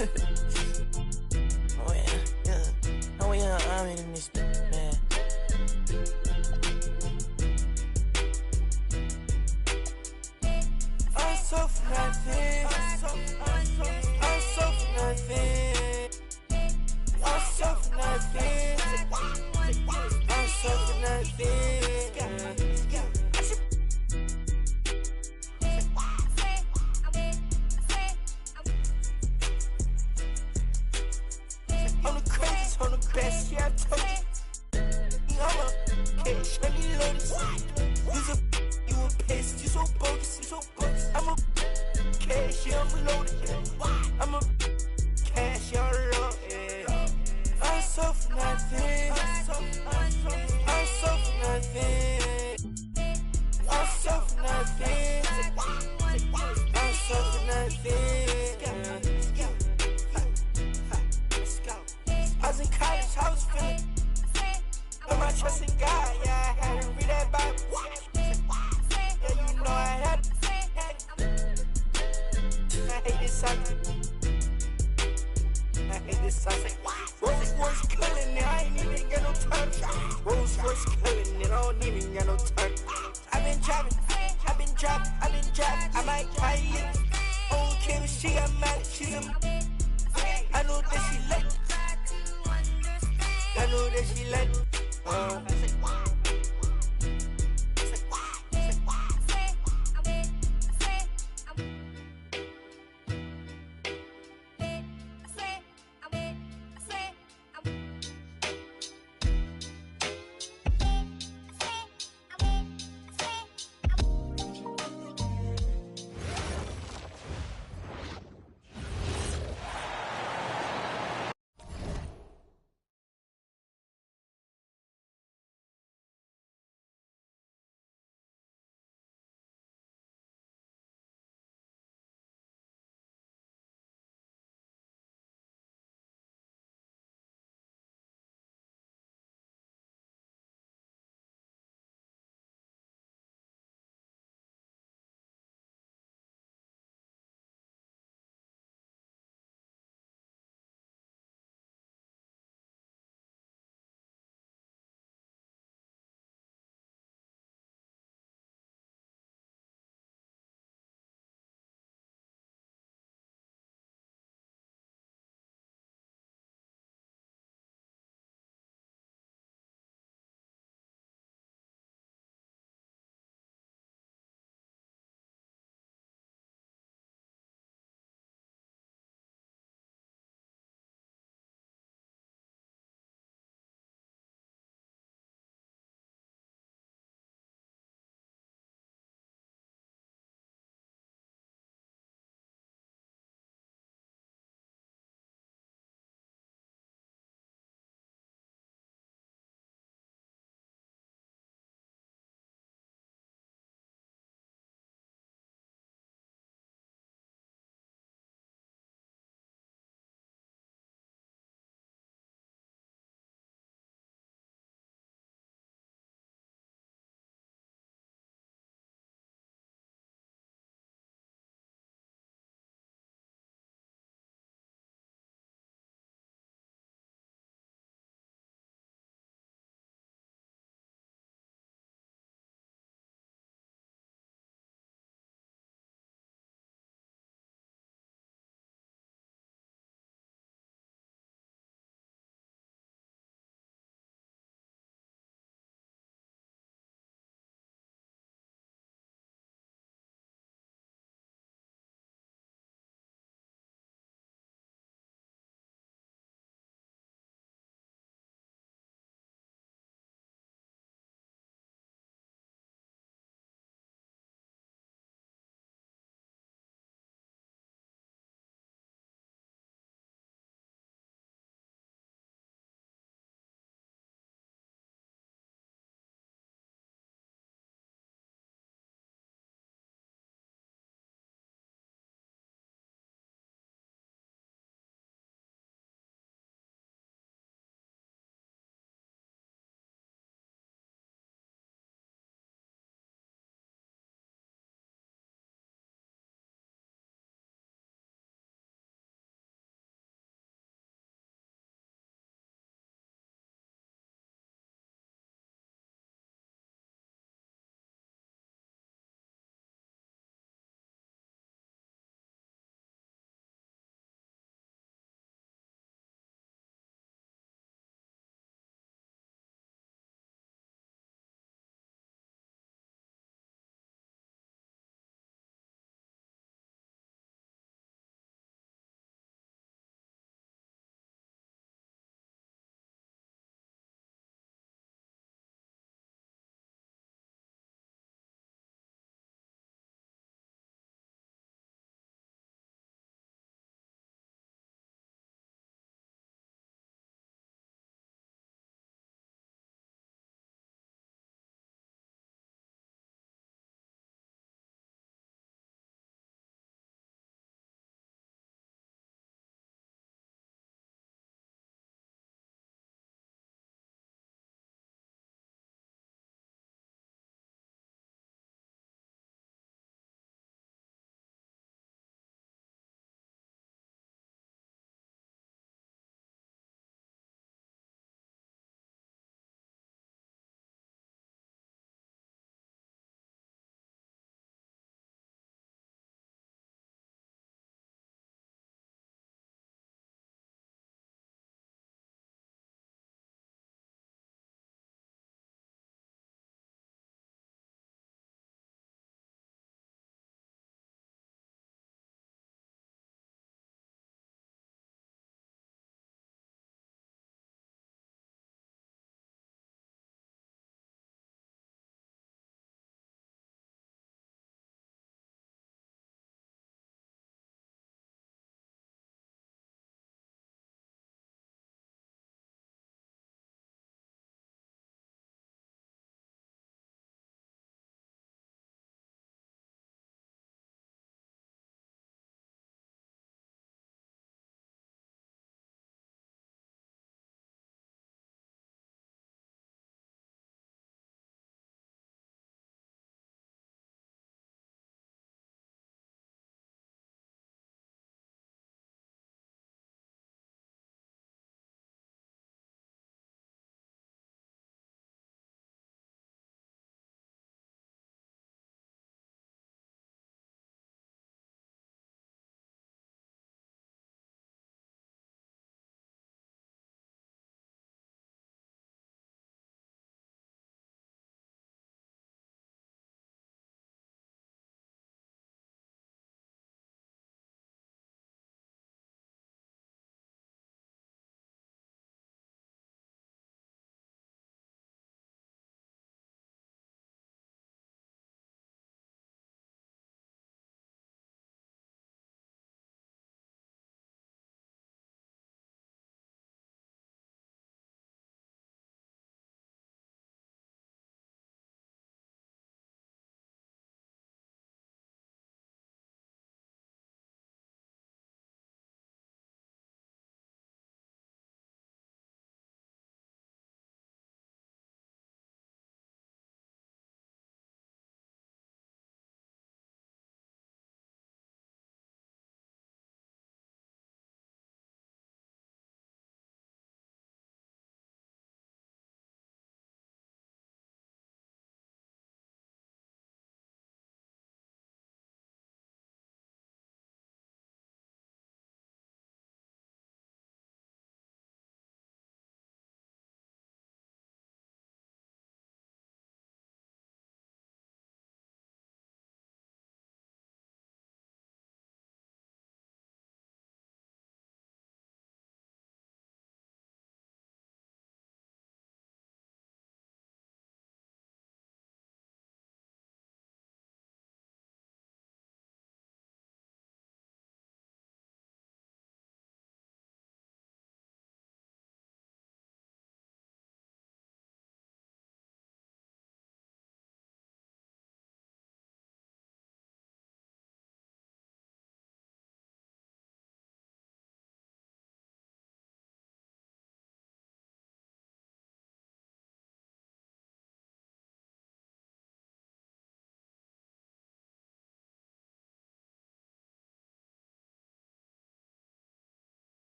Oh yeah. Oh yeah, I'm in this man. I'm so for nothing. I'm so for nothing. I'm so for nothing. I'm so for nothing. I'm the craziest, I'm the best, yeah, I told you. I'm a cash, I need lotus. You a pest, you so bogus, I'm a cash, yeah, I'm loaded. I'm a cash, yeah, I'm loaded. I'm so for nothing. I'm so for nothing. I'm so for nothing. I'm so for nothing. I was in college, I was feeling. Put my trust in God, yeah, I had to read that Bible. Yeah, you know I had to. I hate this song. I hate this song. Rolls Royce killing it, I ain't even got no turn. Rolls Royce killing it, I don't even got no turn. I've been driving, I might try it. I don't care if she got mad, she's a. I know that she like. I know that she like.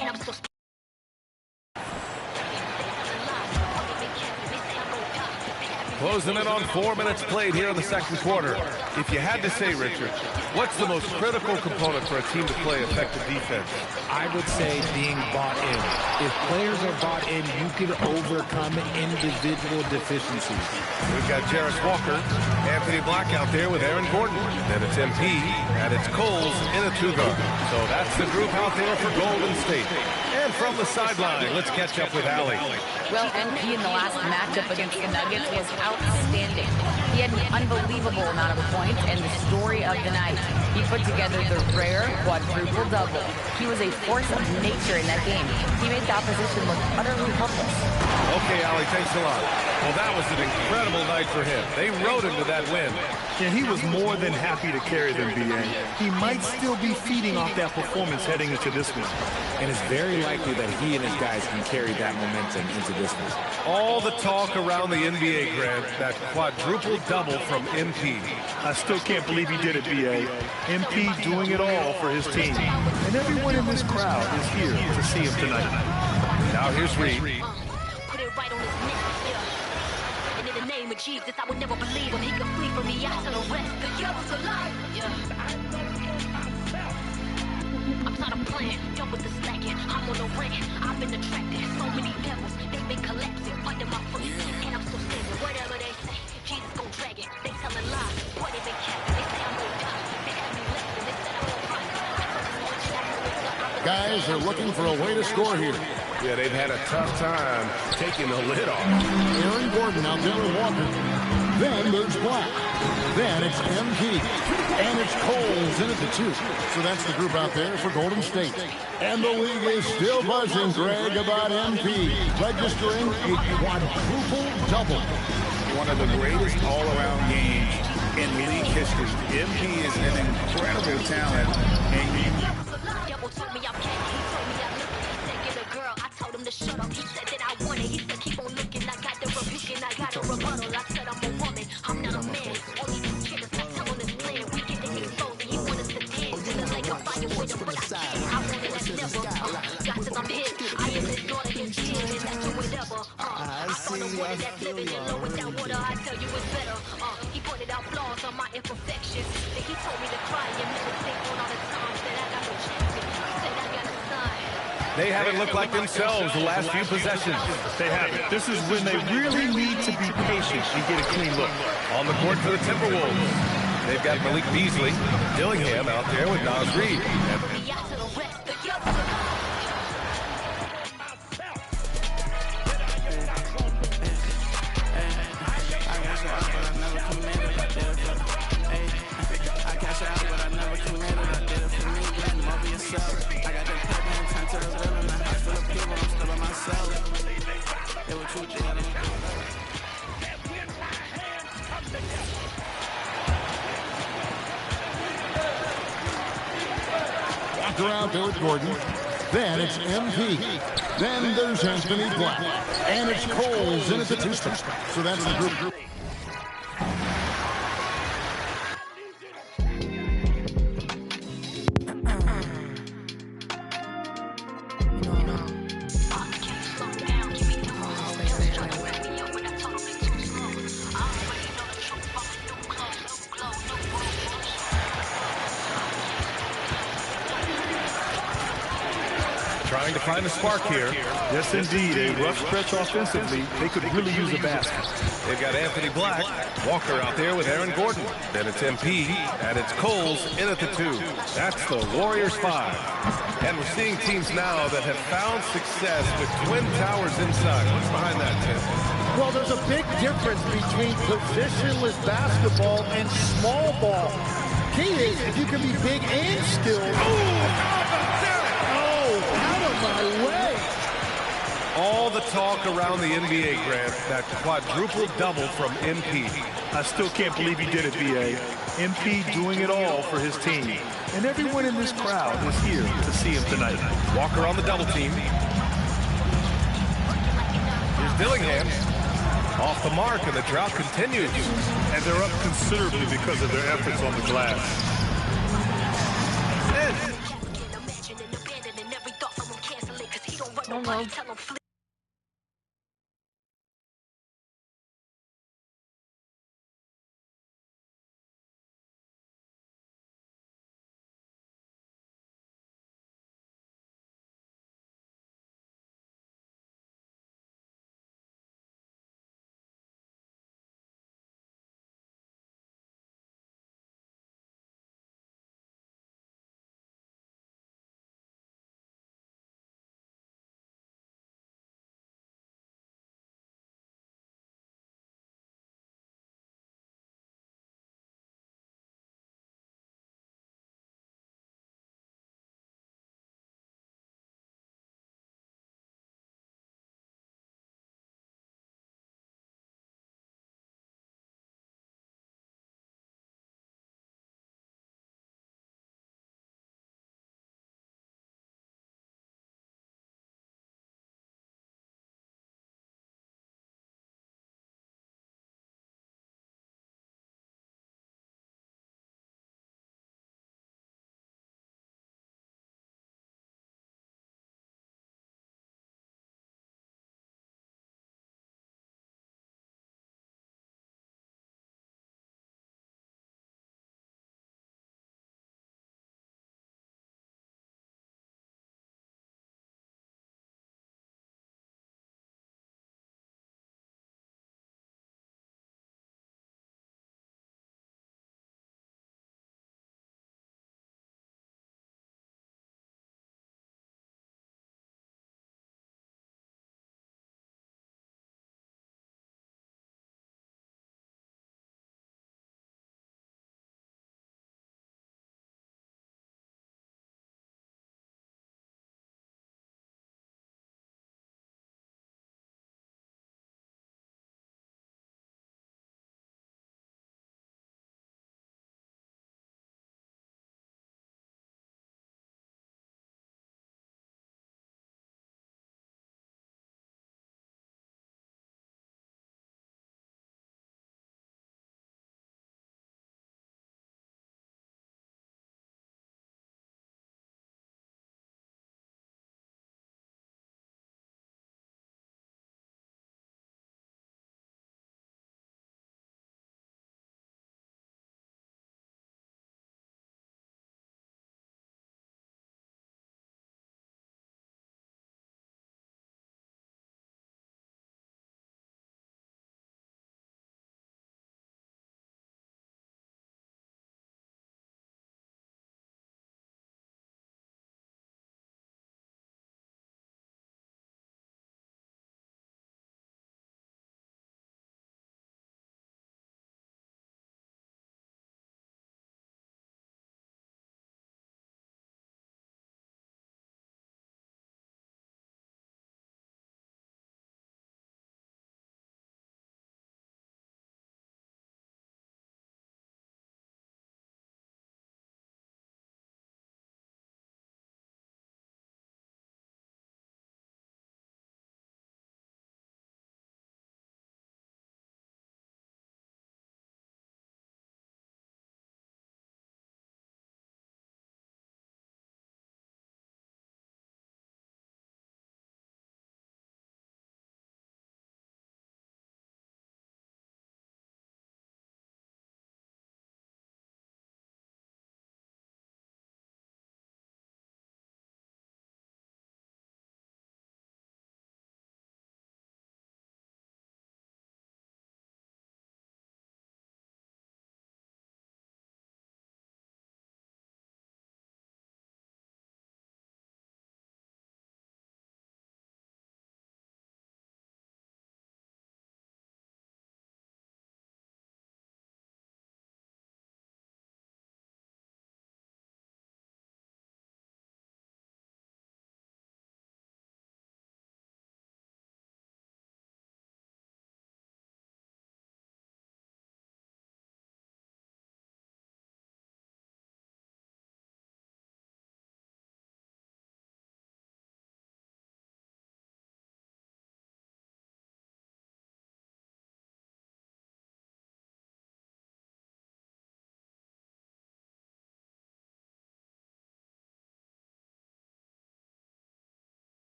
And I'm so Closing in on 4 minutes played here in the second quarter. If you had to say, Richard, what's the most critical component for a team to play effective defense? I would say being bought in. If players are bought in, you can overcome individual deficiencies. We've got Jarris Walker, Anthony Black out there with Aaron Gordon. Then it's MP, and it's Coles in a two-guard. So that's the group out there for Golden State. And from the sideline, let's catch up with Allie. Well, NP in the last matchup against the Nuggets was outstanding. He had an unbelievable amount of points, and the story of the night, he put together the rare quadruple double. He was a force of nature in that game. He made the opposition look utterly helpless. Okay, Allie, thanks a lot. Well, that was an incredible night for him. They rode him to that win. And he was more than happy to carry them, B.A. He might still be feeding off that performance heading into this one. And it's very likely that he and his guys can carry that momentum into this one. All the talk around the NBA, Grant, that quadruple double from MP. I still can't believe he did it, B.A. MP doing it all for his team. And everyone in this crowd is here to see him tonight. Now here's Reed. put it right on his neck, yeah. And in the name of Jesus, I would never believe him. He could flee from me out to the rest. The devil's alive, yeah. I'm tired of playing, done with the slacking. I'm on a rant, I've been attracted. So many devils, they've been collapsing under my foot. And I'm still standing, whatever they say. Jesus gon' drag it, they telling lies. Boy, they been captain, they say I'm gon' die. They have me left, they said I'm gon' run. Guys are looking for a way to score here. Yeah, they've had a tough time taking the lid off. Aaron Gordon out there with Walker. Then there's Black. Then it's MP. And it's Coles in at the 2. So that's the group out there for Golden State. And the league is still buzzing, Greg, about MP. Registering a quadruple double. One of the greatest all-around games in league history. MP is an incredible talent. And to shut up, he said that I want it. He said keep on looking, I got the rebuke and I got a rebuttal. I said I'm a woman, I'm not a man. Only two chickens, I tell on his plan. We get to expose and he want us to dance. To the lake of fire with him, but I can't. I want it as never. God says I'm his, I am his daughter, his kid, and that's whatever. I'm on the water that's living in low without water. I tell you it's better. He pointed out flaws on my imperfections. Then he told me to cry and meditate on all the times that I got rejected. Said I got a sign. They haven't looked like themselves the last few possessions. They haven't. This is when they really need to be patient and get a clean look. On the court for the Timberwolves, they've got Malik Beasley, Dillingham out there with Nas Reed. Walker out there with Gordon. Then it's MP. Then there's Anthony Black. And it's Coles in at the 2 spot. So that's the group. Trying to find a spark here. Yes, indeed. A rough stretch offensively. They could really use a basket. They've got Anthony Black. Walker out there with Aaron Gordon. Then it's MP, and it's Coles in at the 2. That's the Warriors 5. And we're seeing teams now that have found success with twin towers inside. What's behind that, Tim? Well, there's a big difference between positionless basketball and small ball. Key is if you can be big and skilled. Out of my way. All the talk around the NBA, Grant, that quadruple double from MP. I still can't believe he did it, B.A. MP doing it all for his team. And everyone in this crowd is here to see him tonight. Walker on the double team. Here's Dillingham. Off the mark, and the drought continues. And they're up considerably because of their efforts on the glass. Hello.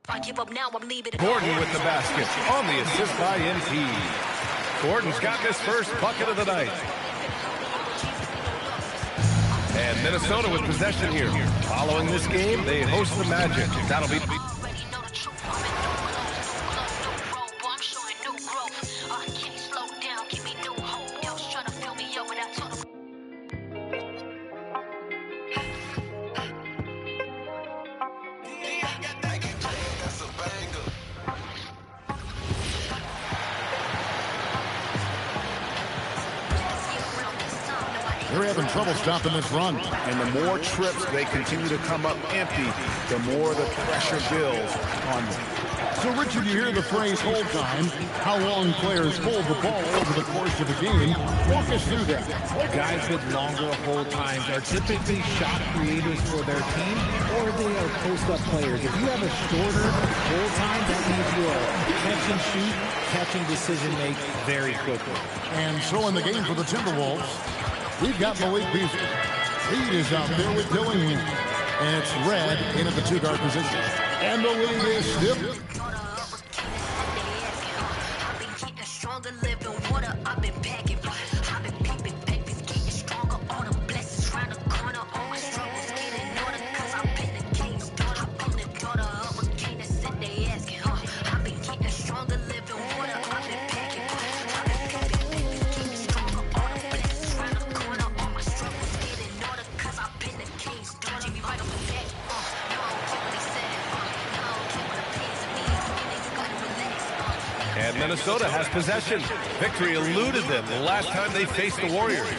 I give up now, I'm leaving it. Gordon with the basket on the assist by NP. Gordon's got his first bucket of the night. And Minnesota with possession here. Following this game, they host the Magic. That'll be... They're having trouble stopping this run. And the more trips they continue to come up empty, the more the pressure builds on them. So, Richard, you hear the phrase hold time, how long players hold the ball over the course of a game. Walk us through that. Guys with longer hold times are typically shot creators for their team, or they are post-up players. If you have a shorter hold time, that means you are catch and shoot, catching decision make very quickly. And so in the game for the Timberwolves, we've got Malik Beasley. Reed is out there with Dillingham. And it's Red in at the two-guard position. And the lead is stiff. And Minnesota has possession. Victory eluded them the last time they faced the Warriors.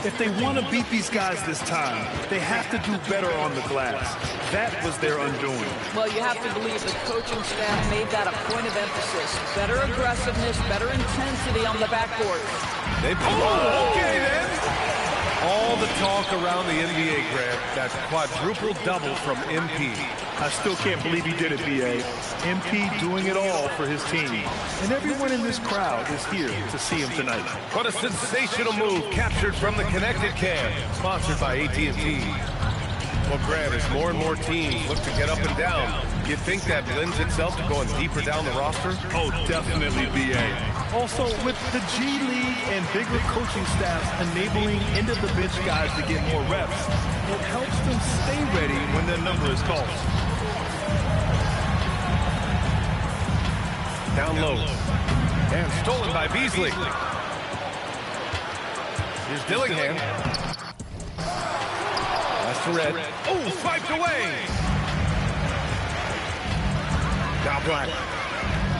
If they want to beat these guys this time, they have to do better on the glass. That was their undoing. Well, you have to believe the coaching staff made that a point of emphasis. Better aggressiveness, better intensity on the backboard. They okay then. All the talk around the NBA, Grant, that quadruple double from MP. I still can't believe he did it, B.A. MP doing it all for his team. And everyone in this crowd is here to see him tonight. What a sensational move captured from the connected cam, sponsored by AT&T. Well, Grant, as more and more teams look to get up and down, you think that lends itself to going deeper down the roster? Oh, definitely, B.A. Also, with the G League and bigger coaching staffs enabling end-of-the-bench guys to get more reps, it helps them stay ready when their number is called. Down low. And stolen by Beasley. Here's Dillingham. That's to Red. Oh, swiped away. Now Black.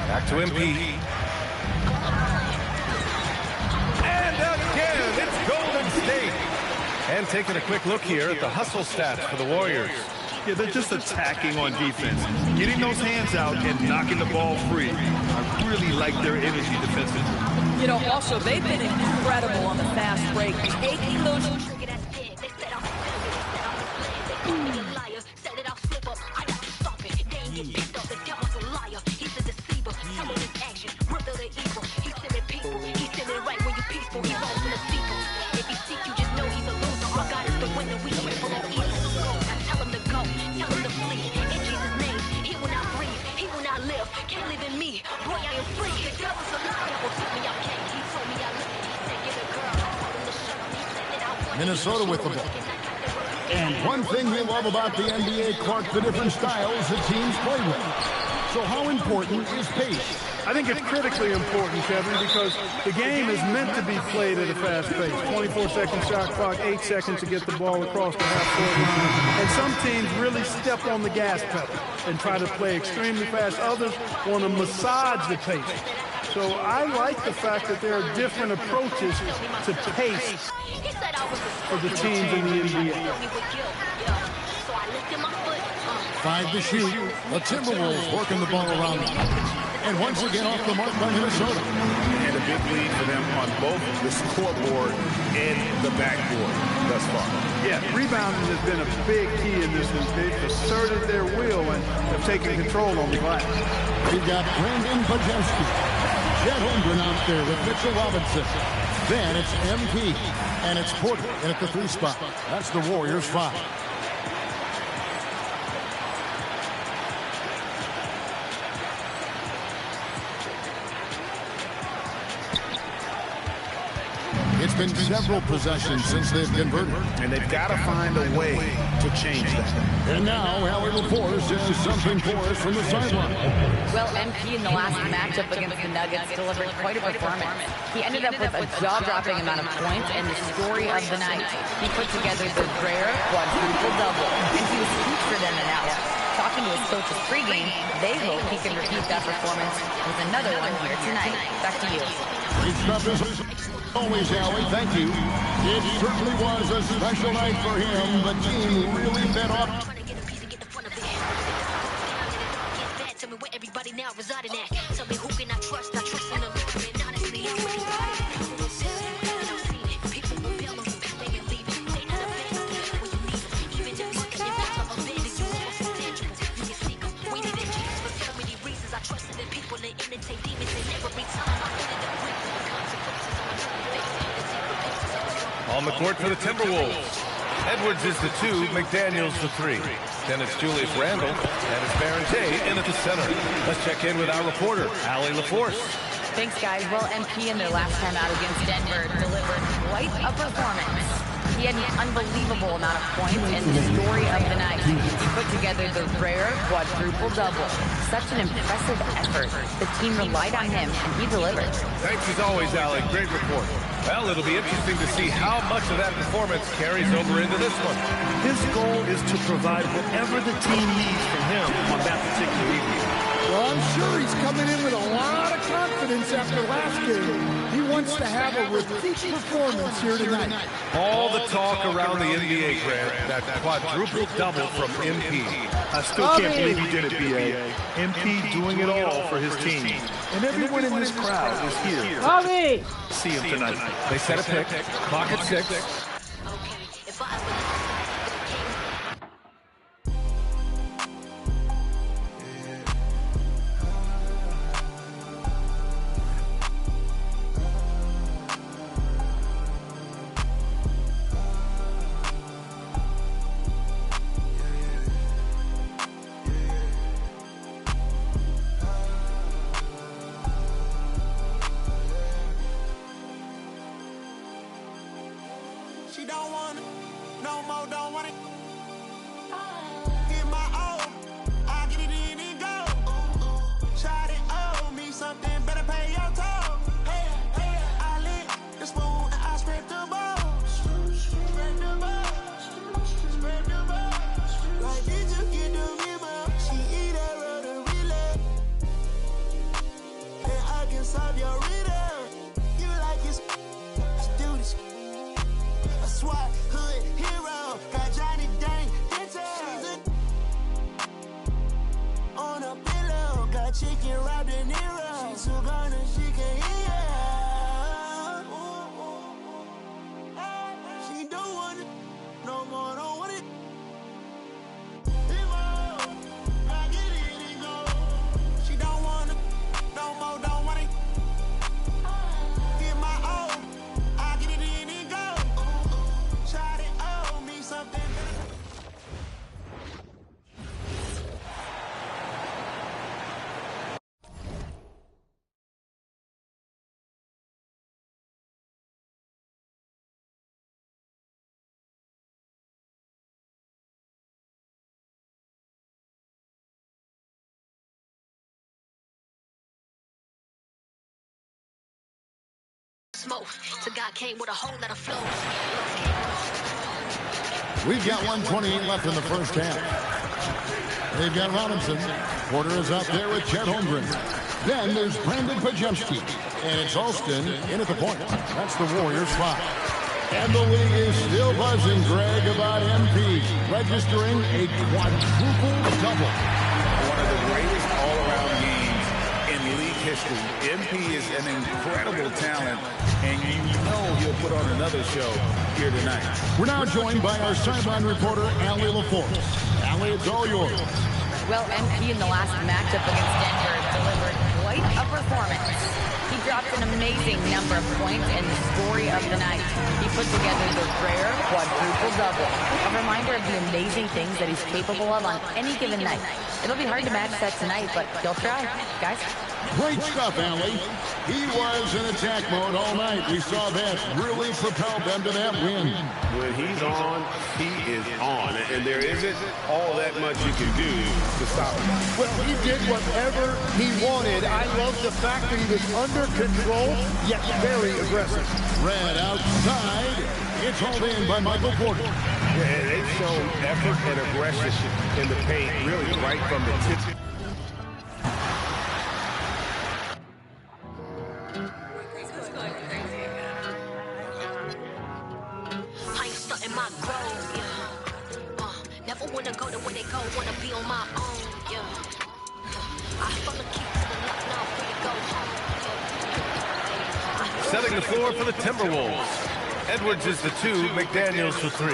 Back to MP. And again, it's Golden State. And taking a quick look here at the hustle stats for the Warriors. Yeah, they're just attacking on defense. Getting those hands out and knocking the ball free. I really like their energy defensively. You know, also, they've been incredible on the fast break. Taking those... Minnesota with the ball. And one thing we love about the NBA, Clark, the different styles that teams play with. So how important is pace? I think it's critically important, Kevin, because the game is meant to be played at a fast pace. 24-second shot clock, 8 seconds to get the ball across the half-court line. And some teams really step on the gas pedal and try to play extremely fast. Others want to massage the pace. So I like the fact that there are different approaches to pace for the teams in the NBA. 5 to shoot. The Timberwolves working the ball around them. And once again off the mark by Minnesota. And a big lead for them on both the scoreboard and the backboard thus far. Yeah, rebounding has been a big key in this one. They've asserted their will and have taken control on the glass. We've got Brandon Bajewski. Jet Holmgren out there with Mitchell Robinson. Then it's MP. And it's Porter in at the 3 spot. That's the Warriors 5. It's been several possessions since they've converted. And they've got to find a way to change that. And now, Allie LaForce has something for us from the sideline. Well, MP in the last matchup against the Nuggets delivered quite a performance. He ended up with a jaw-dropping amount of points and the story of the night. He put together the rare quadruple double, and he was huge for them in that one. Talking to his coaches pregame, they hope he can repeat that performance with another one here tonight. Back to you. Great stuff as always, Allie. Thank you. It certainly was a special night for him. The team really fed off. Tell me where everybody now residing at. Tell me who can I trust? I trust in them. And honestly, I'm ready. People will bail on you. They can leave you. They not abandoned when you need them. Even if you got your thoughts of abandon you, almost intangible. You can seek them. We needed Jesus for so many reasons. I trusted in people that imitate demons. And every time I ended up reaping the consequences of my true faith. The secret places of my On the court for the Timberwolves. Edwards is the 2, McDaniels the 3. Then it's Julius Randle, and it's Barrentay in at the center. Let's check in with our reporter, Allie LaForce. Thanks, guys. Well, MP in their last time out against Denver delivered quite a performance. He had an unbelievable amount of points and the story of the night. He put together the rare quadruple double. Such an impressive effort. The team relied on him, and he delivered. Thanks as always, Allie. Great report. Well, it'll be interesting to see how much of that performance carries over into this one. His goal is to provide whatever the team needs from him on that particular evening. Well, I'm sure he's coming in with a lot of confidence after last game. He wants to have a repeat performance here tonight. All the talk around the NBA, Grant, that quadruple double from MP. I still can't believe he did it, B.A. MP doing it all for his team. And everyone in this crowd is here. Bobby! See him tonight. They set a pick. Clock at 6. if I She don't want it, no more, don't want it. Get my own, I get it in and go. Try to owe me something, better pay your toll. Hey, hey, I lit the spoon and I scrape the balls. Scrape the balls, scrape the balls. Like, did you get the memo? She eat a road and relay. And I can solve your riddle. You like it, let's do this. SWAT hood hero, got Johnny Dang on a pillow, got chicken wrapped in Nero. She's so gonna, she can hear. She don't want it, no more, don't want it. I get it and go. She don't want it, no more, don't want it. Get my own, I get it in and go. Try to owe me something. smoke. To God came with a whole lot of flow. We've got 1:28 left in the first half. They've got Robinson. Porter is out there with Chet Holmgren. Then there's Brandon Pajemski. And it's Alston in at the point. That's the Warriors' spot. And the league is still buzzing, Greg, about MP registering a quadruple double. One of the greatest all-around games in league history. MP is an incredible talent, and you know he'll put on another show here tonight. We're now joined by our sideline reporter, Allie LaForce. Allie, it's all yours. Well, MP in the last matchup against Denver delivered quite a performance. He dropped an amazing number of points and the story of the night. He put together the rare quadruple double. A reminder of the amazing things that he's capable of on any given night. It'll be hard to match that tonight, but he'll try. Guys? Great stuff, Allie. He was in attack mode all night. We saw that really propelled them to that win. When he's on, he is on. And there isn't all that much you can do to stop him. Well, he did whatever he wanted. I love the fact that he was under control, yet very aggressive. Red outside. It's hauled in by Michael Porter. Yeah, they've shown effort and aggression in the paint, really right from the tip. I ain't stunting my growth, yeah. Never wanna go to where they go, wanna be on my own, yeah. I from the keep to the left, now free to go home, yeah. Setting the floor for the Timberwolves. Edwards is the 2, McDaniels the 3.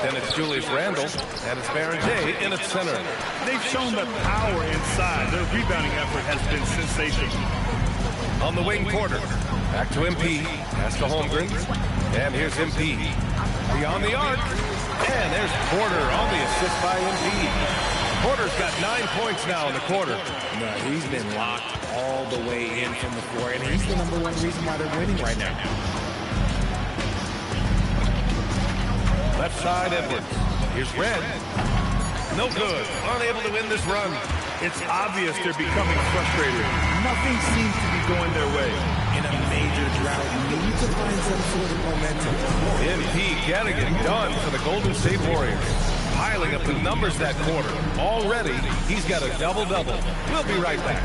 Then it's Julius Randle, and it's Baron J in at center. They've shown the power inside. Their rebounding effort has been sensational. On the wing, Porter. Back to MP. Pass to Holmgren. And here's MP. Beyond the arc. And there's Porter on the assist by MP. Porter's got 9 points now in the quarter. No, he's been locked all the way in from the floor, and he's the #1 reason why they're winning right now. Left side, Edwards. Here's Red. No good. Unable to win this run. It's obvious they're becoming frustrated. Nothing seems to be going their way. In a major drought, you need to find some sort of momentum. MP getting it done for the Golden State Warriors. Piling up the numbers that quarter. Already, he's got a double-double. We'll be right back.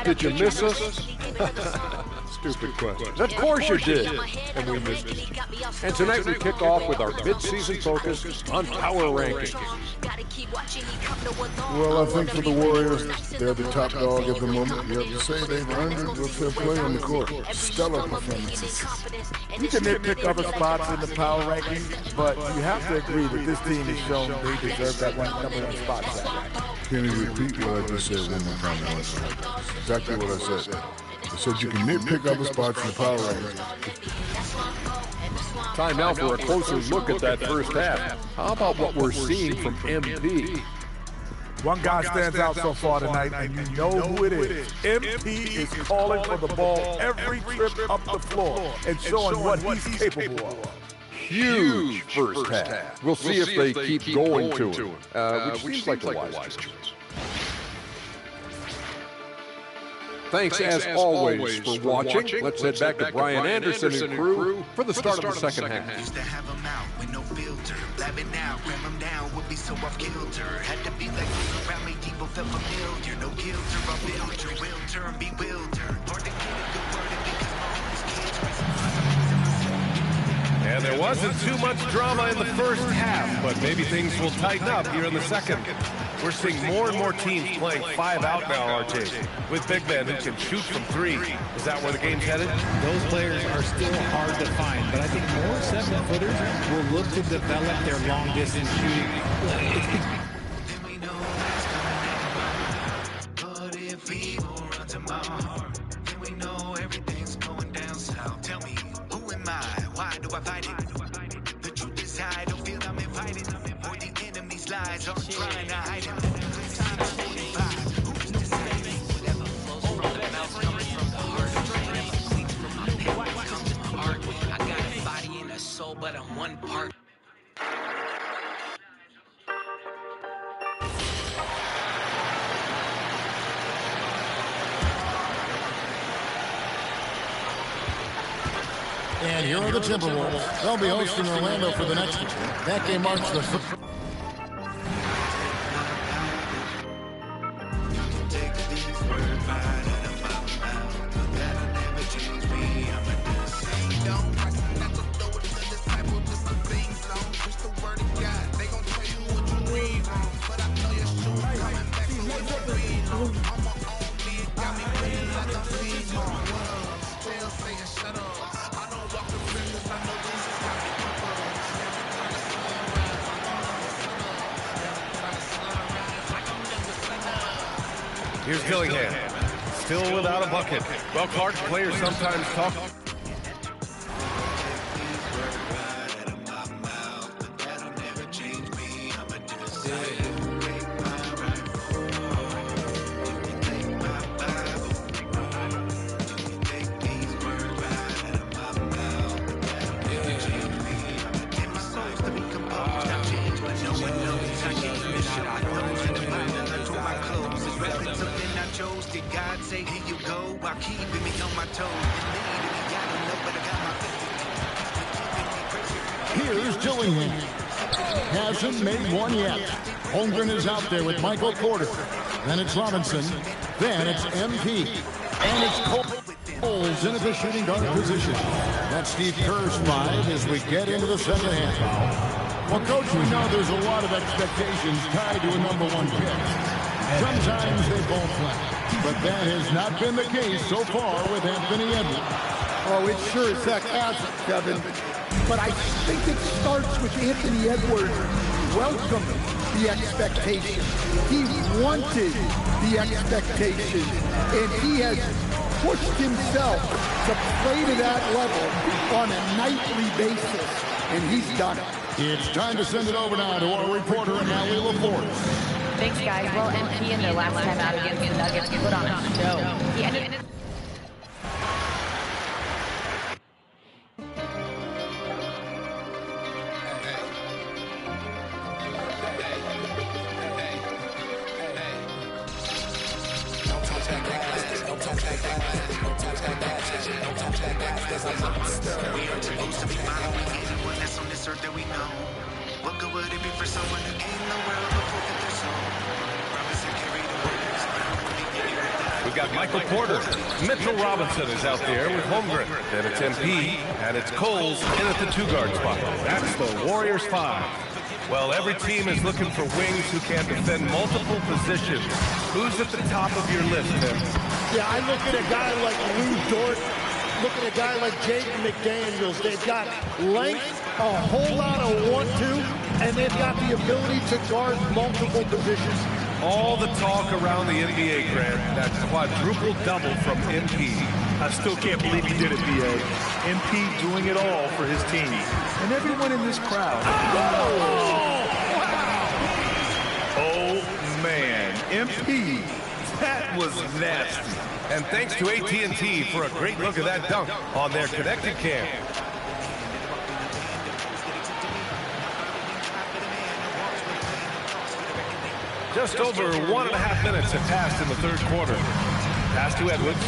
Did you miss us? Stupid question. Of course you did, and we missed it. And tonight we kick off with our mid-season focus on power rankings. Well, I think for the Warriors, they're the top dog at the moment. You have to say they've earned it with their play on the court. Stellar performances. You can nitpick other spots in the power rankings, but you have to agree that this team has shown they deserve that #1 spot. Can you repeat what I just said one more time? Exactly what I said. I said you can nitpick other spots in the power rankings. Time now for a closer look at that first half. How about what we're seeing from MP? One guy stands out so far tonight, and you know who it is. MP is calling for the ball every trip up the floor and showing what he's capable of. Huge first half. We'll see if they keep going to it, which seems like a wise choice. Thanks as always for watching. Let's head back to Brian Anderson and crew for the start of the second half. Used to have them out with no filter. Blabbing out, ram them down, would be so off kilter. Had to be like around me, people felt familiar. No kilter, I'll build your will turn bewildered. Hard to get a good word in because my oldest kids And there wasn't too much drama in the first half, but maybe things will tighten up here in the second. We're seeing more and more teams playing 5 out now, RJ, with big men who can shoot from 3. Is that where the game's headed? Those players are still hard to find, but I think more 7-footers will look to develop their long-distance shooting. But if evil runs in my heart, then we know everything's going down south. Tell me, who am I? Why do I fight it? The truth is I don't feel I'm invited. Or the enemy's lies aren't trying to hide it. Who's to say? Whatever flows from the mouth comes from the heart. Clean from my pen comes my art. I got a body and a soul, but I'm one part. And here are the Timberwolves. They'll be hosting Orlando for the next one. That game marks the Here's Dillingham. still without a bucket. Well, Clark, players sometimes talk. God say, here you go, while keeping me on my toes. Here's Dillingham. Hasn't made one yet. Holmgren is out there with Michael Porter. Then it's Robinson. Then it's MP. And it's Coles in at the shooting guard position. That's Steve Kerr's 5 as we get into the second half. Well, Coach, we know there's a lot of expectations tied to a #1 pick. Sometimes they fall flat. But that has not been the case so far with Anthony Edwards. Oh, it sure as heck hasn't, Kevin. But I think it starts with Anthony Edwards welcoming the expectation. He wanted the expectation, and he has pushed himself to play to that level on a nightly basis, and he's done it. It's time to send it over now to our reporter, Allie LaForce. Thanks, guys. Well, MP in their last time out against the Nuggets put on a show. He ended it. We are supposed to be following anyone that's on this earth that we know. What good would it be for someone who gained the world before that their soul? We've got Michael Porter. Mitchell Robinson is out there with Holmgren. Then it's MP, and it's Coles in at the 2-guard spot. That's the Warriors 5. Well, every team is looking for wings who can defend multiple positions. Who's at the top of your list, Tim? Yeah, I look at a guy like Lou Dort, look at a guy like Jaden McDaniels. They've got length, a whole lot of 1-2, and they've got the ability to guard multiple positions. All the talk around the NBA, Grant, that quadruple double from MP. I still can't believe he did it, B.A. MP doing it all for his team. And everyone in this crowd. Oh, man. MP, that was nasty. And thanks to AT&T for a great look at that dunk on their connected cam. Just over 1.5 minutes have passed in the third quarter. Pass to Edwards.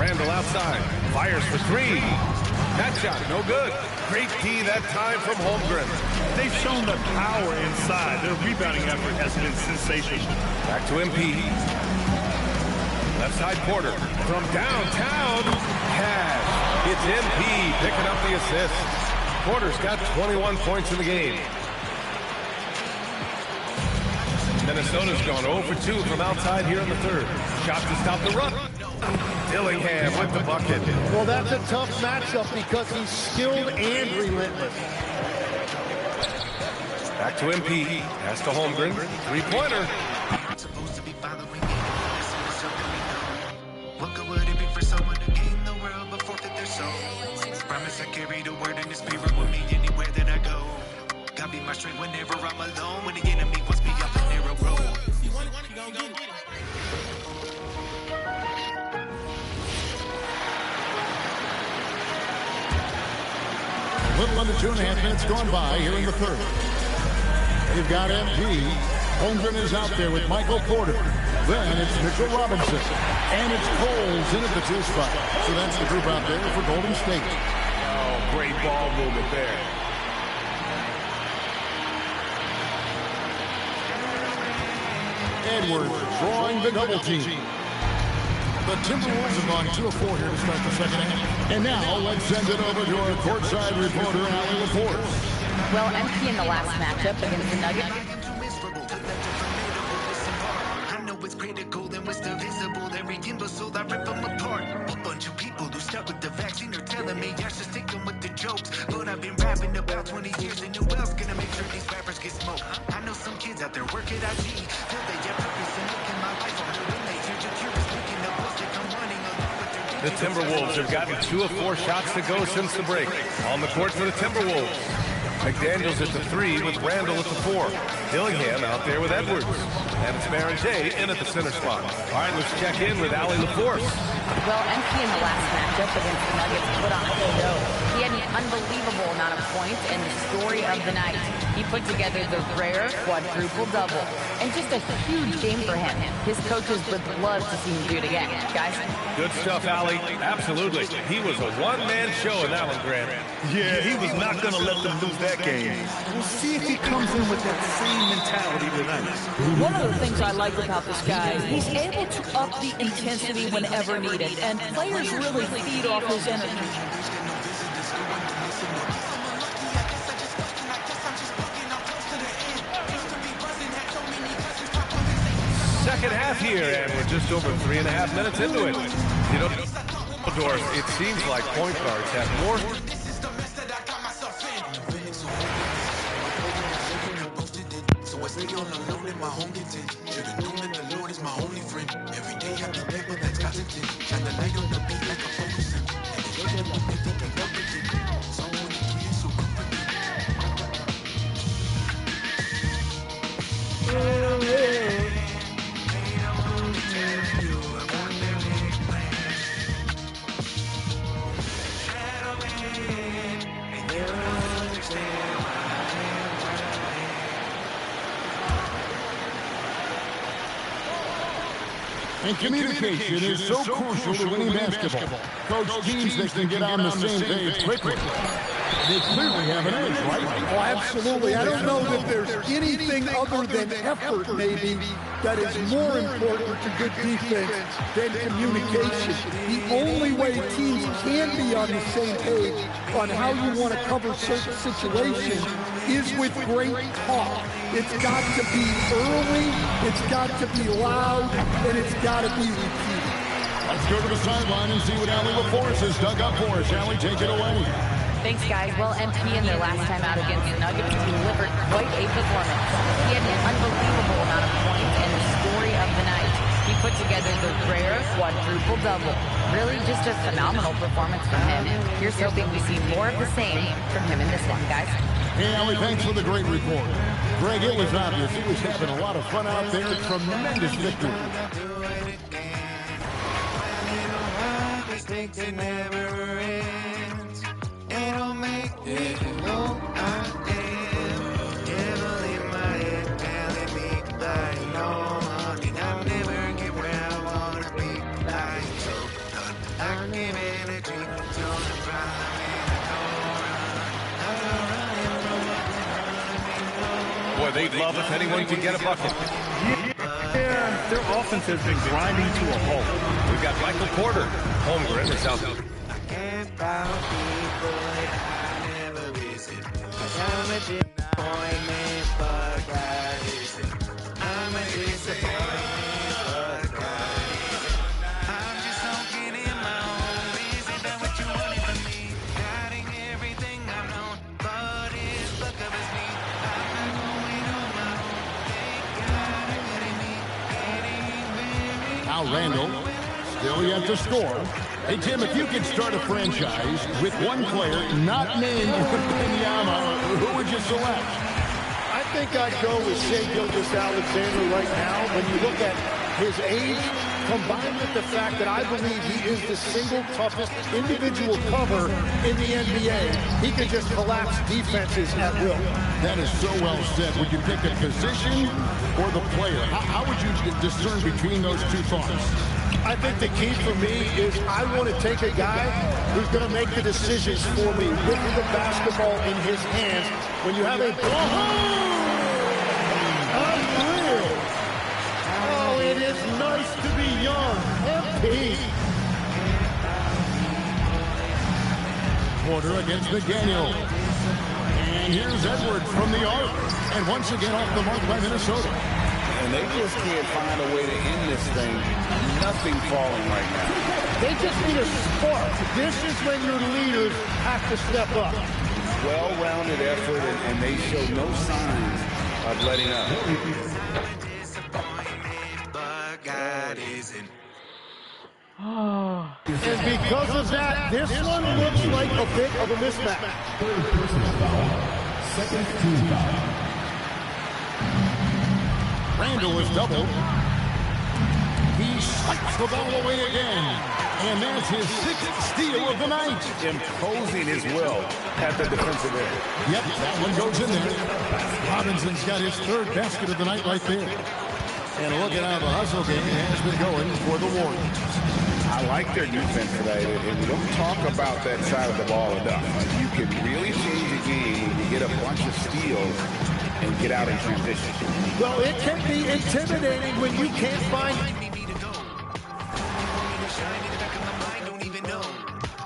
Randall outside. Fires for 3. That shot, no good. Great D that time from Holmgren. They've shown the power inside. Their rebounding effort has been sensational. Back to MP. Left side Porter. From downtown, Cash. It's MP picking up the assist. Porter's got 21 points in the game. Minnesota's gone 0 for 2 from outside here in the third. Shot to stop the run. Dillingham with the bucket. Well, that's a tough matchup because he's skilled and relentless. Back to MP. Pass to Holmgren. Three-pointer. What good would it be for someone to gain the world but forfeit their soul? Promise I carry the word in the spirit with me anywhere that I go. God be my strength whenever I'm alone. When the enemy wants me up the narrow road. A little under 2.5 minutes gone by here in the third. They've got MP. Holmgren is out there with Michael Porter. Then it's Mitchell Robinson. And it's Coles in at the 2 spot. So that's the group out there for Golden State. Oh, great ball movement there. Edwards drawing the double team. The Timberwolves have gone 2 of 4 here to start the second half. And now let's send it over to our courtside reporter, Allie LaForce. Well, MP in the last matchup against the Nuggets. I know it's critical, then what's the visible? Every game goes hustle, I rip them apart. A bunch of people who stuck with the vaccine are telling me I should stick them with the jokes. But I've been rapping about 20 years, and who else gonna make sure these rappers get smoked? I know some kids out there work at IG, till they get purpose and look in my life on when they hear the curious picking up books that come running along with their The Timberwolves have gotten 2 of 4 shots to go since the break. On the court for the Timberwolves. McDaniels at the 3 with Randall at the 4. Dillingham out there with Edwards. And it's Barangay in at the center spot. All right, let's check in with Allie LaForce. Well, MP in the last matchup against the Nuggets put on a show. He had an unbelievable amount of points and the story of the night. He put together the rare quadruple-double. And just a huge game for him. His coaches would love to see him do it again. Guys? Good stuff, Allie. Absolutely. He was a one-man show in that one, Grant. Yeah, he was not going to let them lose that game. We'll see if he comes in with that same mentality tonight. One of the things I like about this guy, he's able to up the intensity whenever needed, and players really feed off his energy. Second half here, and we're just over 3.5 minutes into it. You know, it seems like point guards have more. So I stay on the load in my home content. Should've known that the Lord is my only friend. Every day I be there, but that's God's intent. Shine the light on the beat like a focusing. And they look at me, think they love it. So many kids so comforting. And communication is so crucial to winning basketball. Coach teams that can get on the same page quickly. They clearly have an edge, right? Oh, absolutely. I don't know that there's anything other than effort, maybe, that is more important to good defense than communication. The only way teams can be on the same page on how you want to cover certain situations is with great talk. It's got to be early, it's got to be loud, and it's got to be repeated. Let's go to the sideline and see what Allie LaForce has dug up for us. Allie, take it away. Thanks, guys. Well, MP in their last time out against the Nuggets delivered quite a performance. He had an unbelievable amount of points and the story of the night. He put together the rare quadruple-double. Really just a phenomenal performance from him. Here's hoping we see more of the same from him in this one, guys. Hey, Allie, thanks for the great report. Greg, it was obvious he was having a lot of fun out there. Tremendous victory. Boy, they'd love if anyone could get a bucket. Yeah, their offense has been grinding to a halt. We've got Michael Porter, Holmgren is out. Now Randall, still yet to score. Hey, Tim, if you could start a franchise with one player not named Benyama, who would you select? I think I'd go with Shai Gilgeous-Alexander right now. When you look at his age, combined with the fact that I believe he is the single toughest individual cover in the NBA, he can just collapse defenses at will. That is so well said. Would you pick a position or the player? How would you discern between those two thoughts? I think the key for me is I want to take a guy who's going to make the decisions for me with the basketball in his hands. When you have a unreal. Oh, it is nice to be young. MP. Porter against McDaniel. And here's Edwards from the arc. And once again off the mark by Minnesota. And they just can't find a way to end this thing. nothing falling right now. They just need a spark. This is when your leaders have to step up. Well-rounded effort, and they show no signs of letting up. And because of that, this one looks like a bit of a mismatch. Third personal foul. Second team foul. Randall is doubled. He swipes the ball away again. And that's his 6th steal of the night. Imposing as well at the defensive end. Yep, that one goes in there. Robinson's got his 3rd basket of the night right there. And look at how the hustle game has been going for the Warriors. I like their defense today, and we don't talk about that side of the ball enough. You can really change a game when you get a bunch of steals and get out in transition. Well, it can be intimidating when you can't find...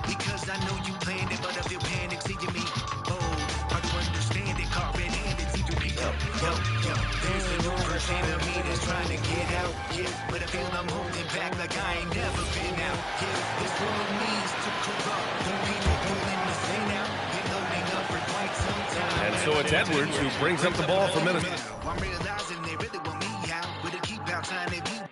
Because I know you planned it, but I feel panic seeing me. Oh, hard to understand it, caught red-handed, see through me. Yo, there's a new version of me that's trying to get out. Yeah, but I feel I'm holding back like I ain't never been out. Yeah, this world needs to corrupt. Don't people pulling the same out. Been loading up for quite some time. And so it's Edwards who brings up the ball for Minnesota. I'm realizing they really want me out, but they keep out trying to be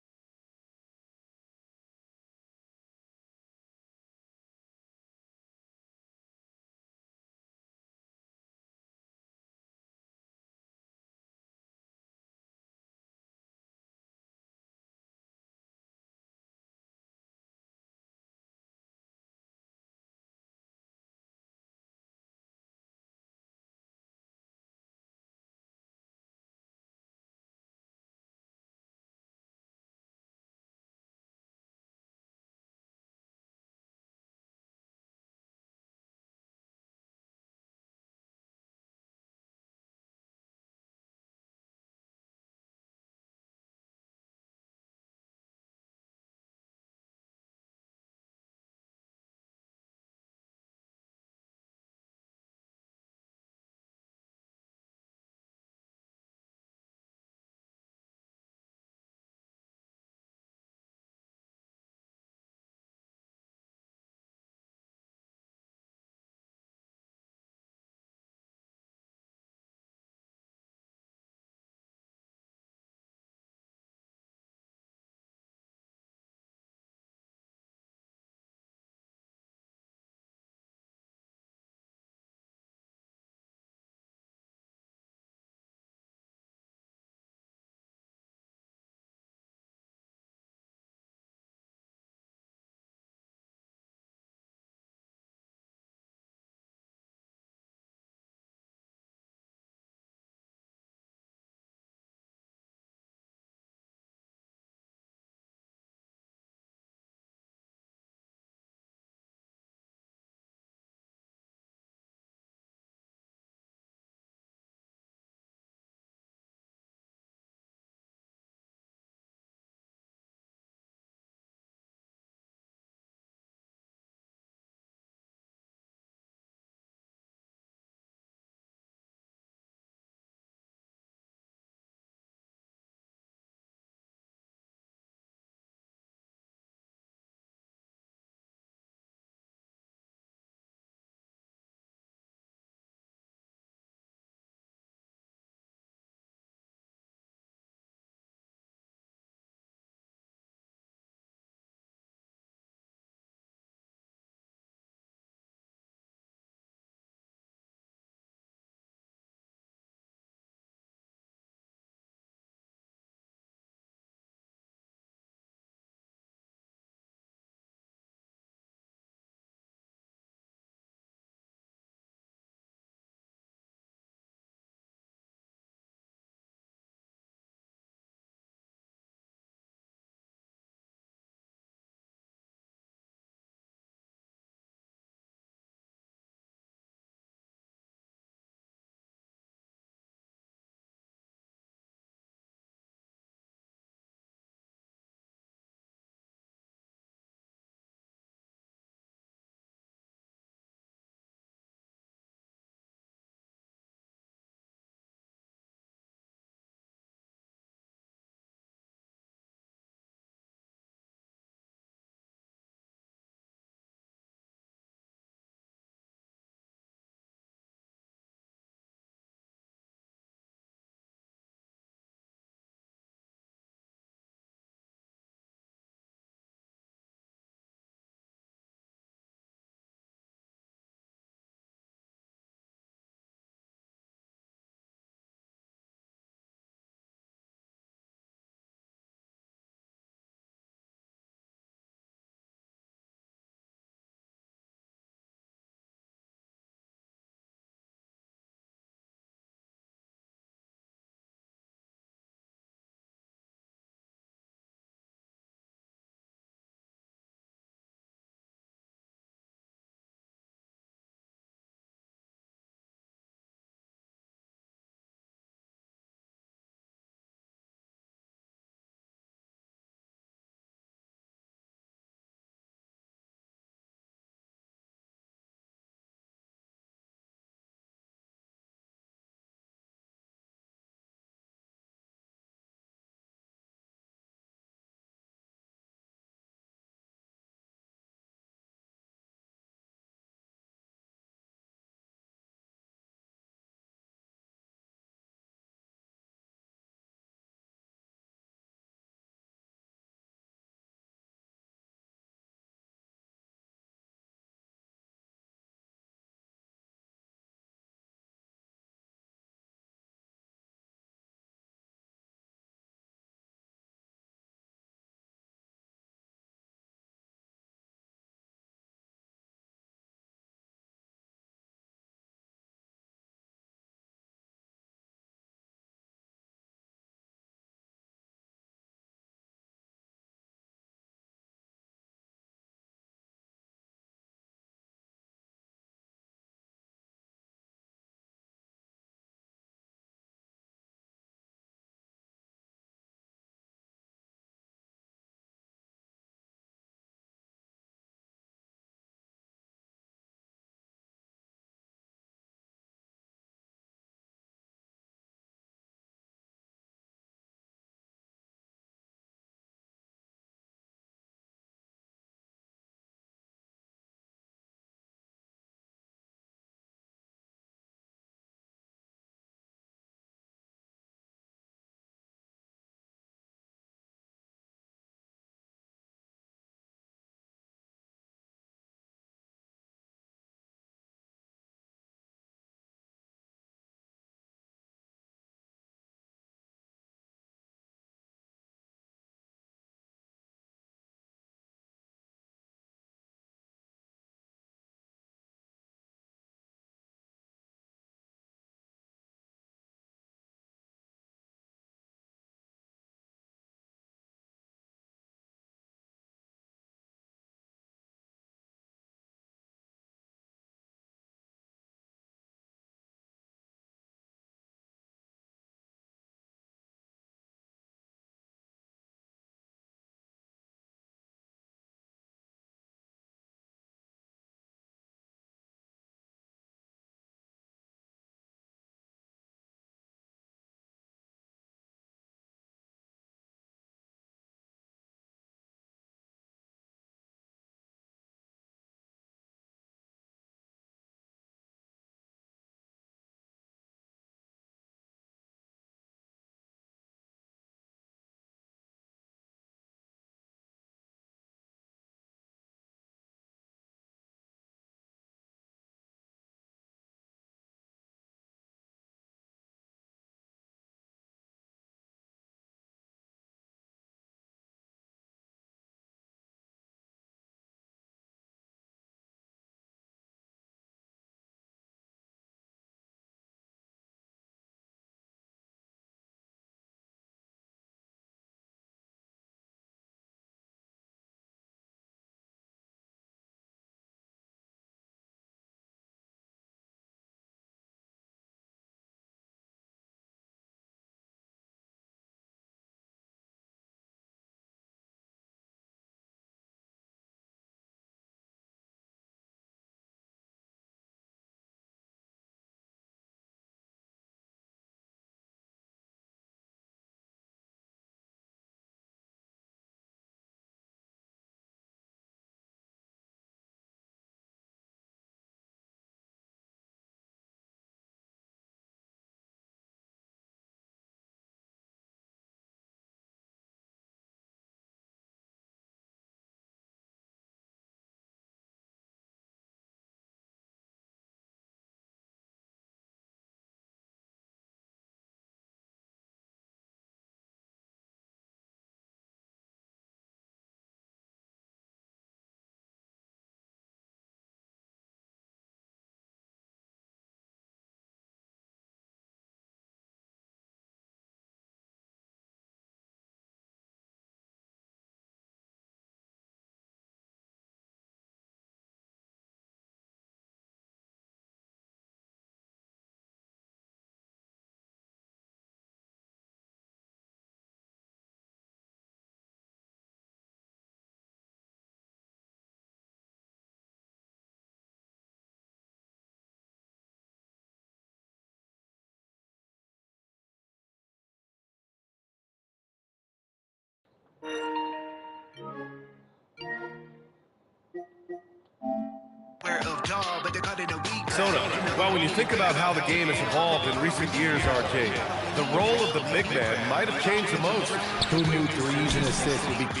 Soda. Well, when you think about how the game has evolved in recent years, RJ, the role of the big man might have changed the most. Who knew threes and assists would be...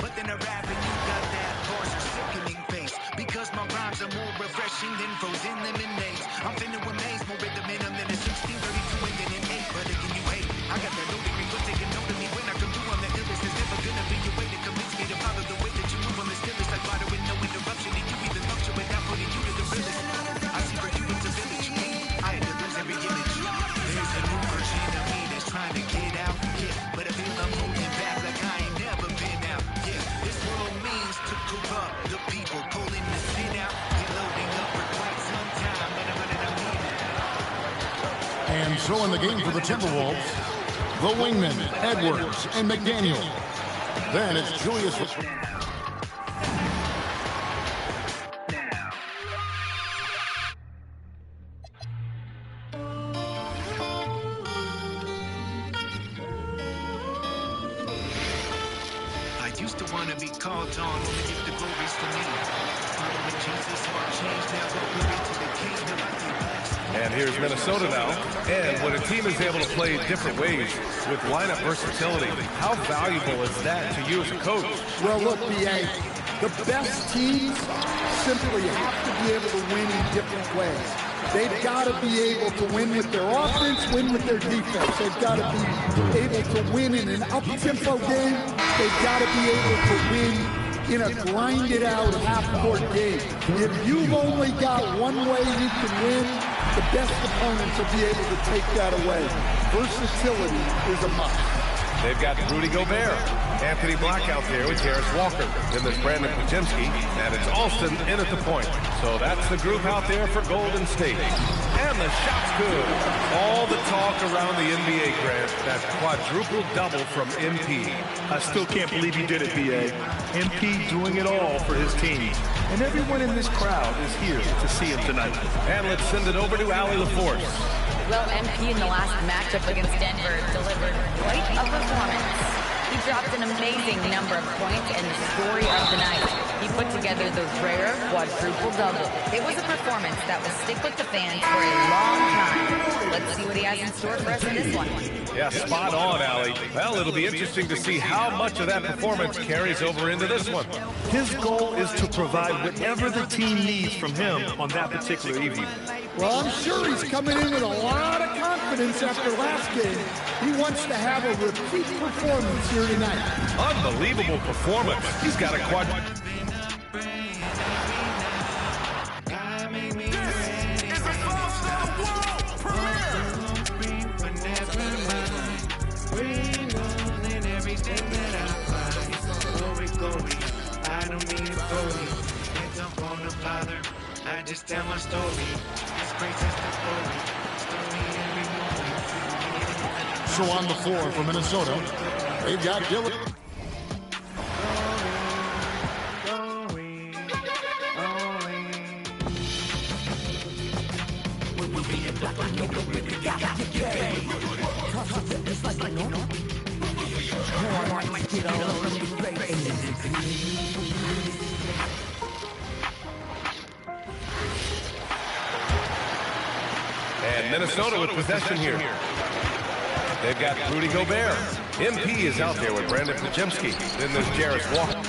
But then a rapper, you got that horse sickening face. Because my rhymes are more refreshing than frozen lemonades. I'm finna amaze, more rhythm in them than a 1632 and then an 8. But again, you hate. I got that low degree, but taking note of me when I come through. I'm the illest. There's never gonna be a way to convince me to follow the way that you move. I'm the stillest, like water with no interruption. And you even function without putting you to the realest. I see for you it's a village. I had to lose every image. There's a new version of me that's trying to get out. Yeah, but I feel I'm holding back like I ain't never been out. Yeah, this world means to corrupt the people, pulling the sin out. You're loading up for quite some time, but I'm running out here now. And so in the game for the Timberwolves, the wingmen, Edwards and McDaniel. Then it's Julius. I used to want to be called on, only if the glory's for me. Following Jesus, heart changed, now go glory to the King. Now I give thanks. And here's Minnesota now. And when a team is able to play different ways with lineup versatility, how valuable is that to you as a coach? Well, look, BA, the best teams simply have to be able to win in different ways. They've got to be able to win with their offense, win with their defense. They've got to be able to win in an up-tempo game. They've got to be able to win in a grinded-out half-court game. If you've only got one way you can win, the best opponents will be able to take that away. Versatility is a must. They've got Rudy Gobert, Anthony Black out there with Jarris Walker. Then there's Brandon Pajemski, and it's Alston in at the point. So that's the group out there for Golden State. And the shot's good. All the talk around the NBA, Grant, that quadruple double from MP. I still can't believe he did it, B.A. MP doing it all for his team. And everyone in this crowd is here to see him tonight. And let's send it over to Allie LaForce. Well, MP in the last matchup against Denver delivered quite a performance. He dropped an amazing number of points, and the story of the night, he put together the rare quadruple double. It was a performance that will stick with the fans for a long time. Let's see what he has in store for us in this one. Yeah, spot on, Allie. Well, it'll be interesting to see how much of that performance carries over into this one. His goal is to provide whatever the team needs from him on that particular evening. Well, I'm sure he's coming in with a lot of confidence after last game. He wants to have a repeat performance here tonight. Unbelievable performance. He's got a quad. I just tell my story. This grace is the glory. Story every morning. So on the floor for Minnesota, they've got Dylan. And Minnesota with possession here. They've got Rudy Gobert. MP is out there with Brandon Pajemski. Then there's Jarris Walker.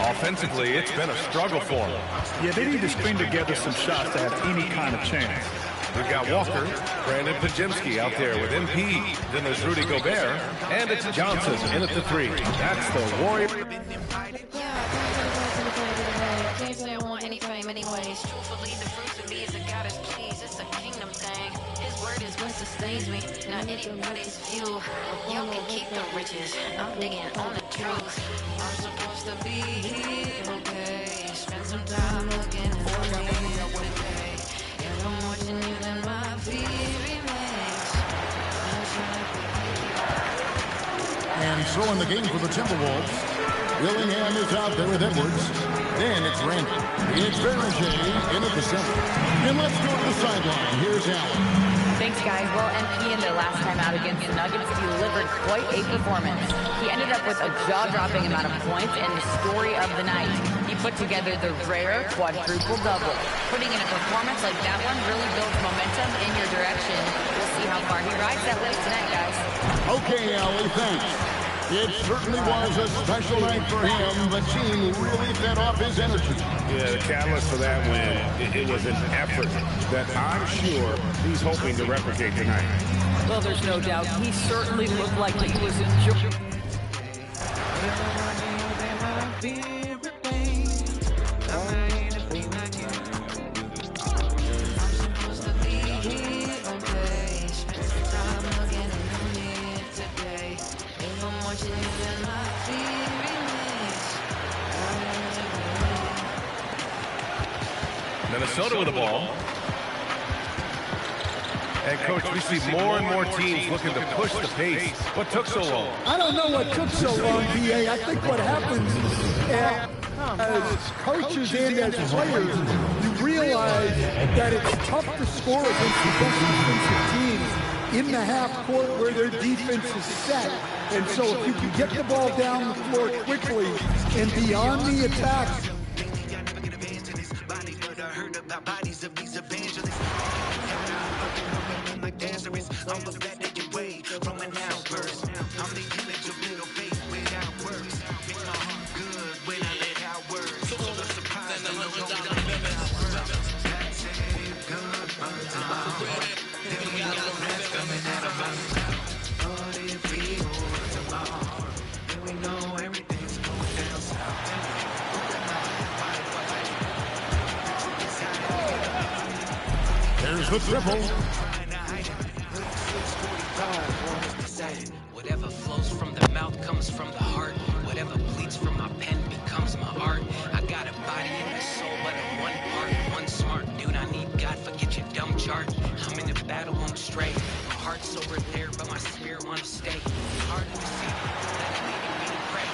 Offensively, it's been a struggle for them. Yeah, they need to string together some shots to have any kind of chance. We've got Walker, Brandon Pajemski out there with MP. Then there's Rudy Gobert, and it's Johnson in at the three. That's the Warrior. Can't say I want any fame anyways. Truthfully, the fruit to me is a God is pleased. It's a kingdom thing. His word is what sustains me, not anybody's view. Y'all can keep the riches. I'm digging on the truth. I'm supposed to be here, okay? Spend some time looking for me today. If I'm watching you, then my fear remains. So in the game for the Timberwolves, Dillingham is out there with Edwards. Then it's Randall. It's Barajay in at the center. And let's go to the sideline. Here's Allen. Thanks, guys. Well, MP in their last time out against the Nuggets delivered quite a performance. He ended up with a jaw-dropping amount of points and the story of the night. He put together the rare quadruple-double. Putting in a performance like that one really builds momentum in your direction. We'll see how far he rides that wave tonight, guys. Okay, Allie, thanks. It certainly was a special night for him. The team really fed off his energy. Yeah, the catalyst for that win, it was an effort that I'm sure he's hoping to replicate tonight. Well, there's no doubt. He certainly looked like he was enjoying. Minnesota with the ball. And, Coach, we see more and more teams looking to push the pace. What took so long? I don't know what took so long, BA. I think what happens as coaches and as players, you realize that it's tough to score against the best defensive teams in the half court where their defense is set. And so if you can get the ball down the floor quickly and beyond the attack, bodies of these evangelists. Like Lazarus, I'm the vet that you wait from an outburst. I'm the image of little faith without words. Makes my heart good when I let out words. So the surprise, I'm alone with the that's it, good, but then we got the rest coming out of us. But if we hold tomorrow, then we know everything's going down south. There's the triple. Whatever flows from the mouth comes from the heart. Whatever bleeds from my pen becomes my art. I got a body and a soul, but I'm one part, one smart dude. I need God, forget your dumb chart. I'm in the battle, I'm straight. My heart's over there, but my spirit wanna stay. Hard to see, that's leading me to pray.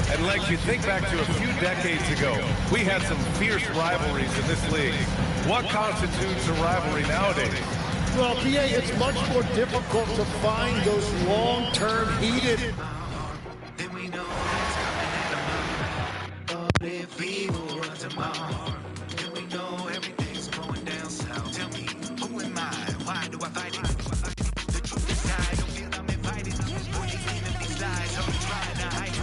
And Lex, you think back to a few decades ago, we had some fierce rivalries in this league. What constitutes a rivalry nowadays? well, PA, it's much more difficult to find those long-term heated. Then we know that's coming at them. But if we will run tomorrow, then we know everything's going down south. Tell me, who am I? Why do I fight it? The truth is I don't feel I'm invited. Boy, they feeding these lies, I'm trying to hide it.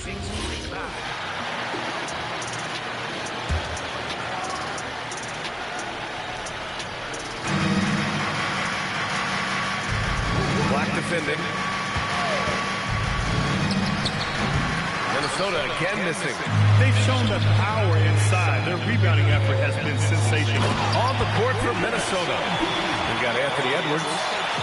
645. Black defending. Minnesota again missing. They've shown the power inside. Their rebounding effort has been sensational. On the court for Minnesota. We've got Anthony Edwards.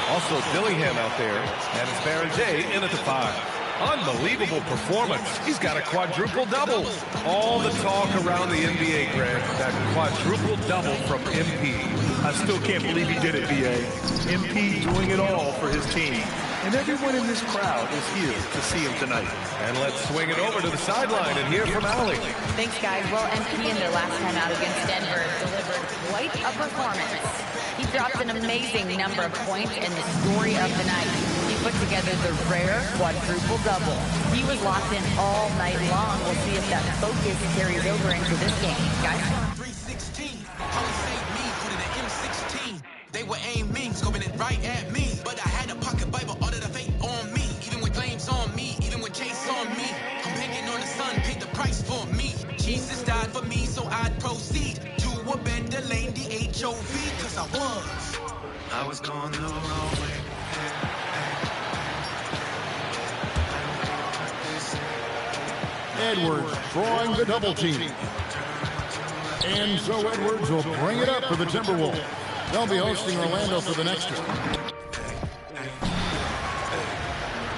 Also Dillingham out there. And it's Barajay in at the 5. Unbelievable performance. He's got a quadruple-double. All the talk around the NBA, Greg, that quadruple-double from MP. I still can't believe he did it, BA. MP doing it all for his team. And everyone in this crowd is here to see him tonight. And let's swing it over to the sideline and hear from Allie. Thanks, guys. Well, MP in their last time out against Denver delivered quite a performance. He dropped an amazing number of points in the story of the night. He put together the rare quadruple-double. He was locked in all night long. We'll see if that focus carries over into this game. Guys? 316, only saved me due to the M16. They were aiming, scoping it right at me. But I had a pocket Bible, all of the faith on me. Even with flames on me, even with chase on me. I'm banking on the sun, paid the price for me. Jesus died for me, so I'd proceed to a better lane, the HOV, cause I was going the wrong way. Edwards drawing the double team. And so Edwards will bring it up for the Timberwolves. They'll be hosting Orlando for the next one.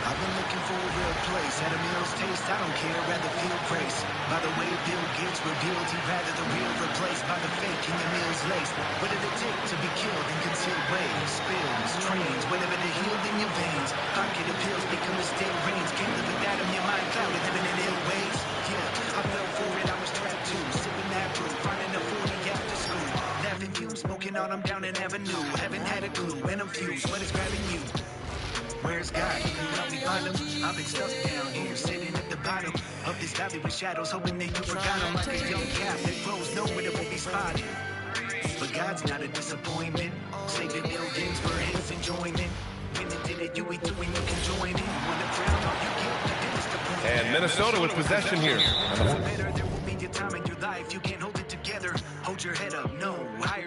I've been looking for a real place Set a meal's taste, I don't care, rather feel grace. By the way Bill gets revealed, he'd rather the real replaced by the fake in your meal's lace. What did it take to be killed in concealed ways? Spills, trains, whatever to heal in your veins. Pocket of pills become the stale rains. Can't live without him, your mind clouded, living in ill ways. Yeah, I fell for it, I was trapped too. Sipping that brew, finding a 40 after school. Laughing fumes, smoking on them down an avenue. Haven't had a clue, and I'm fused, what is grabbing you? Where's God? Can you help me find him? I've been stuck down here, sitting at the bottom of this valley with shadows, hoping that you forgot him. Like a young calf that grows nowhere that won't be spotted. But God's not a disappointment. Saving buildings for his enjoyment. When it did it, you eat through and you can join in. When the crown all you get, you did is the point. And Minnesota with possession here. Better, there will be a time in your life you can't hold it together. Hold your head up, no, higher